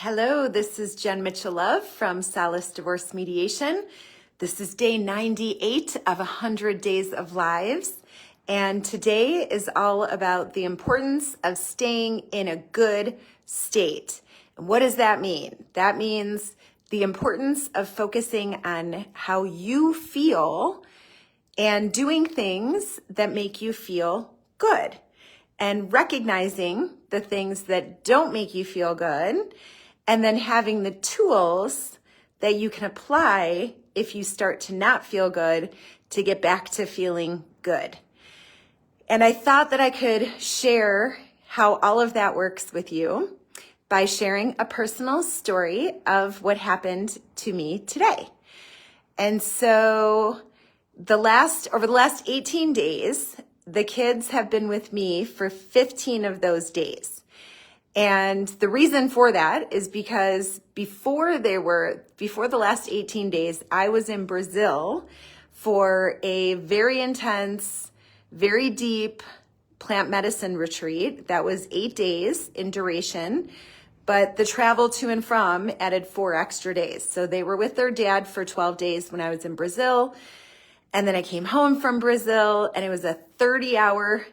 Hello, this is Jen Mitchell-Love from Solace Divorce Mediation. This is day 98 of 100 Days of Lives. And today is all about the importance of staying in a good state. And what does that mean? That means the importance of focusing on how you feel and doing things that make you feel good. And recognizing the things that don't make you feel good, and then having the tools that you can apply if you start to not feel good to get back to feeling good. And I thought that I could share how all of that works with you by sharing a personal story of what happened to me today. And so over the last 18 days, the kids have been with me for 15 of those days. And the reason for that is because before the last 18 days, I was in Brazil for a very intense, very deep plant medicine retreat that was 8 days in duration. But the travel to and from added 4 extra days. So they were with their dad for 12 days when I was in Brazil. And then I came home from Brazil, and it was a 30-hour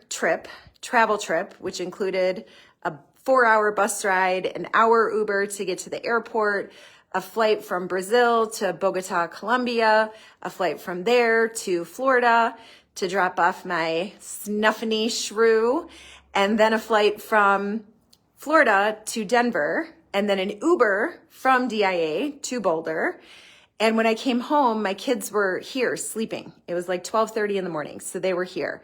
travel trip, which included a 4-hour bus ride, an hour Uber to get to the airport, a flight from Brazil to Bogota, Colombia, a flight from there to Florida to drop off my snuffany shrew, and then a flight from Florida to Denver, and then an Uber from DIA to Boulder. And when I came home, my kids were here sleeping. It was like 12:30 in the morning, so they were here.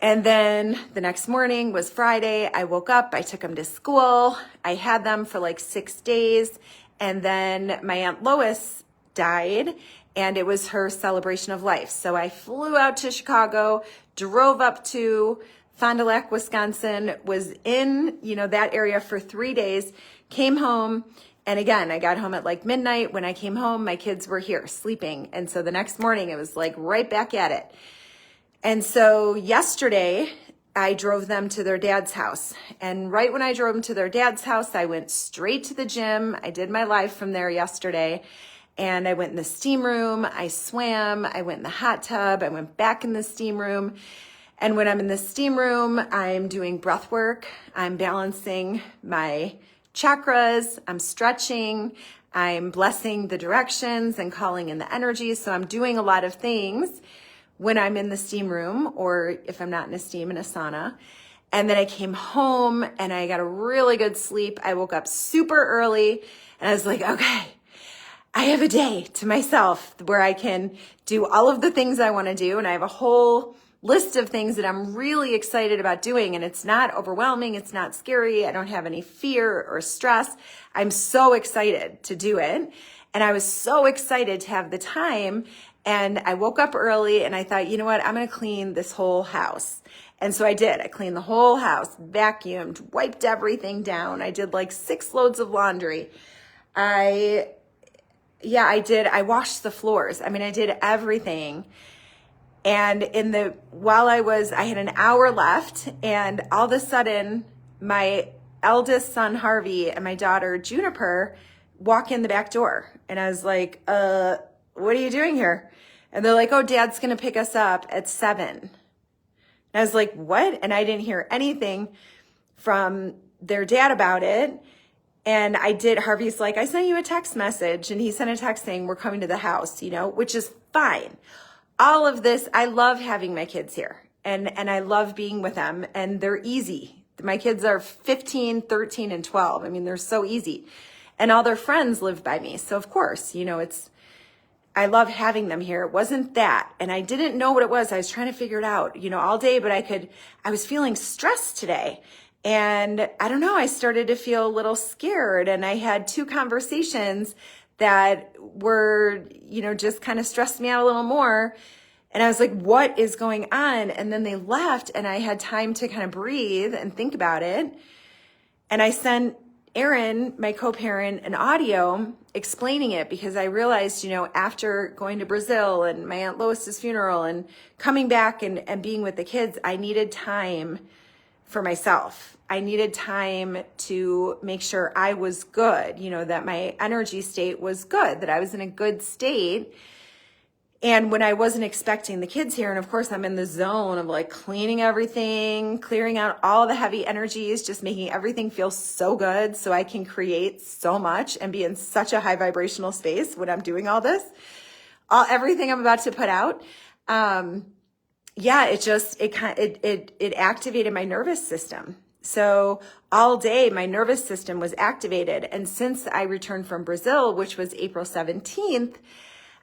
And then the next morning was Friday. I woke up, I took them to school. I had them for like 6 days. And then my Aunt Lois died, and it was her celebration of life. So I flew out to Chicago, drove up to Fond du Lac, Wisconsin, was in, that area for 3 days, came home. And again, I got home at like midnight. When I came home, my kids were here sleeping. And so the next morning it was like right back at it. And so yesterday I drove them to their dad's house. And right when I drove them to their dad's house, I went straight to the gym. I did my live from there yesterday. And I went in the steam room. I swam. I went in the hot tub. I went back in the steam room. And when I'm in the steam room, I'm doing breath work. I'm balancing my chakras. I'm stretching. I'm blessing the directions and calling in the energy. So I'm doing a lot of things when I'm in the steam room, or if I'm not in a steam, in a sauna. And then I came home and I got a really good sleep. I woke up super early and I was like, okay, I have a day to myself where I can do all of the things I want to do. And I have a whole list of things that I'm really excited about doing. And it's not overwhelming. It's not scary. I don't have any fear or stress. I'm so excited to do it. And I was so excited to have the time. And I woke up early and I thought, you know what? I'm going to clean this whole house. And so I did. I cleaned the whole house, vacuumed, wiped everything down. I did like 6 loads of laundry. I did. I washed the floors. I did everything. And I had an hour left, and all of a sudden my eldest son, Harvey, and my daughter, Juniper, walk in the back door. And I was like, what are you doing here? And they're like, oh, Dad's going to pick us up at 7. And I was like, what? And I didn't hear anything from their dad about it. And Harvey's like, I sent you a text message. And he sent a text saying, we're coming to the house, which is fine. All of this, I love having my kids here. And I love being with them. And they're easy. My kids are 15, 13, and 12. They're so easy. And all their friends live by me. So of course, I love having them here. It wasn't that. And I didn't know what it was. I was trying to figure it out, all day, but I was feeling stressed today. And I don't know, I started to feel a little scared. And I had 2 conversations that were, just kind of stressed me out a little more. And I was like, what is going on? And then they left and I had time to kind of breathe and think about it. And I sent Erin, my co-parent, an audio explaining it because I realized, after going to Brazil and my Aunt Lois's funeral and coming back and being with the kids, I needed time for myself. I needed time to make sure I was good, that my energy state was good, that I was in a good state. And when I wasn't expecting the kids here, and of course I'm in the zone of like cleaning everything, clearing out all the heavy energies, just making everything feel so good so I can create so much and be in such a high vibrational space when I'm doing all this, everything I'm about to put out. It activated my nervous system. So all day my nervous system was activated. And since I returned from Brazil, which was April 17th,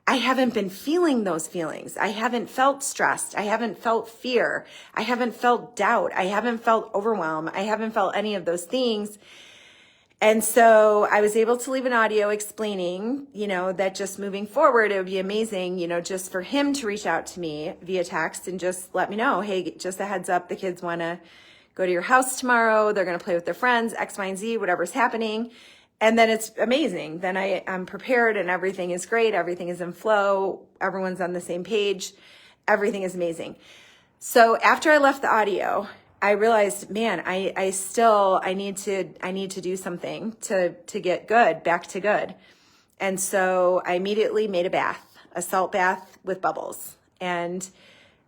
I haven't been feeling those feelings. I haven't felt stressed. I haven't felt fear. I haven't felt doubt. I haven't felt overwhelm. I haven't felt any of those things. And so I was able to leave an audio explaining, that just moving forward, it would be amazing, just for him to reach out to me via text and just let me know, hey, just a heads up, the kids want to go to your house tomorrow. They're going to play with their friends, X, Y, and Z, whatever's happening. And then it's amazing. Then I'm prepared and everything is great. Everything is in flow. Everyone's on the same page. Everything is amazing. So after I left the audio, I realized, man, I need to do something to get good, back to good. And so I immediately made a salt bath with bubbles. And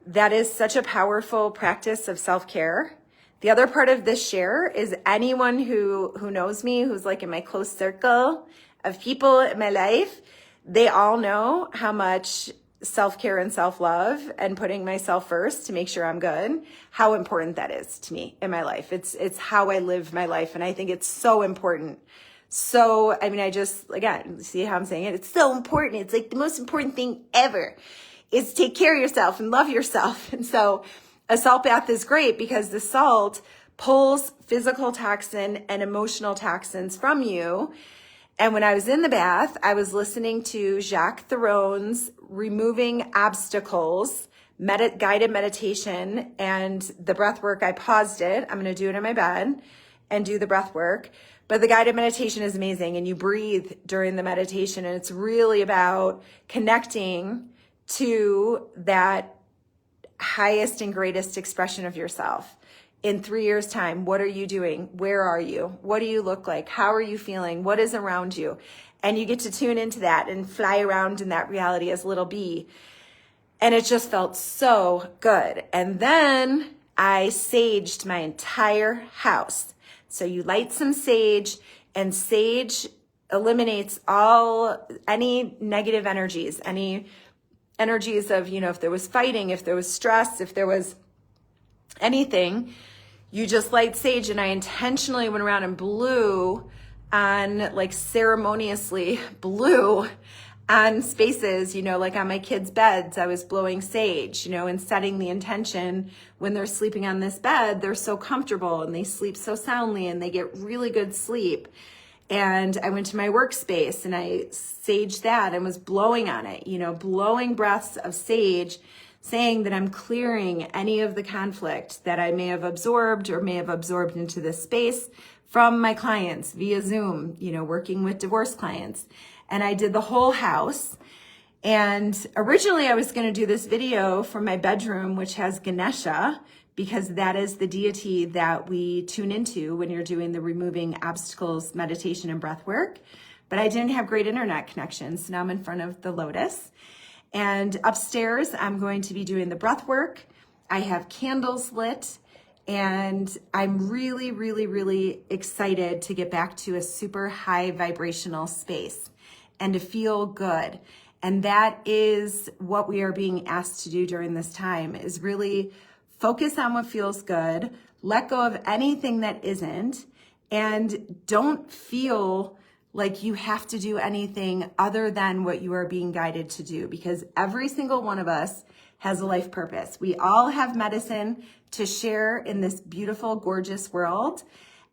that is such a powerful practice of self-care. The other part of this share is anyone who knows me, who's like in my close circle of people in my life, they all know how much self-care and self-love and putting myself first to make sure I'm good, how important that is to me in my life. It's how I live my life. And I think it's so important. So, again, see how I'm saying it? It's so important. It's like the most important thing ever is to take care of yourself and love yourself. And so a salt bath is great because the salt pulls physical toxin and emotional toxins from you. And when I was in the bath, I was listening to Jacques Theron's Removing Obstacles, guided meditation, and the breath work. I paused it. I'm going to do it in my bed and do the breath work. But the guided meditation is amazing, and you breathe during the meditation, and it's really about connecting to that highest and greatest expression of yourself. In 3 years' time, what are you doing? Where are you? What do you look like? How are you feeling? What is around you? And you get to tune into that and fly around in that reality as little bee. And it just felt so good. And then I saged my entire house. So you light some sage, and sage eliminates any negative energies, any energies of, if there was fighting, if there was stress, if there was anything, you just light sage. And I intentionally went around and blew on, like ceremoniously blew on spaces, like on my kids' beds, I was blowing sage, and setting the intention when they're sleeping on this bed, they're so comfortable and they sleep so soundly and they get really good sleep. And I went to my workspace and I saged that and was blowing on it, blowing breaths of sage, saying that I'm clearing any of the conflict that I may have absorbed or may have absorbed into this space from my clients via Zoom, working with divorce clients. And I did the whole house. And originally I was going to do this video from my bedroom, which has Ganesha, because that is the deity that we tune into when you're doing the removing obstacles meditation and breath work. But I didn't have great internet connection, so now I'm in front of the lotus. And upstairs, I'm going to be doing the breath work. I have candles lit, and I'm really, really, really excited to get back to a super high vibrational space and to feel good. And that is what we are being asked to do during this time, is really focus on what feels good, let go of anything that isn't, and don't feel like you have to do anything other than what you are being guided to do, because every single one of us has a life purpose. We all have medicine to share in this beautiful, gorgeous world,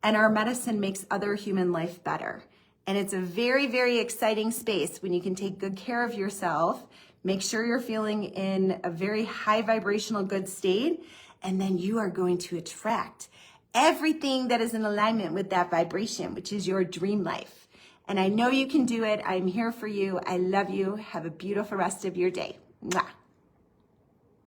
and our medicine makes other human life better. And it's a very, very exciting space when you can take good care of yourself, make sure you're feeling in a very high vibrational good state, and then you are going to attract everything that is in alignment with that vibration, which is your dream life. And I know you can do it. I'm here for you. I love you. Have a beautiful rest of your day. Mwah.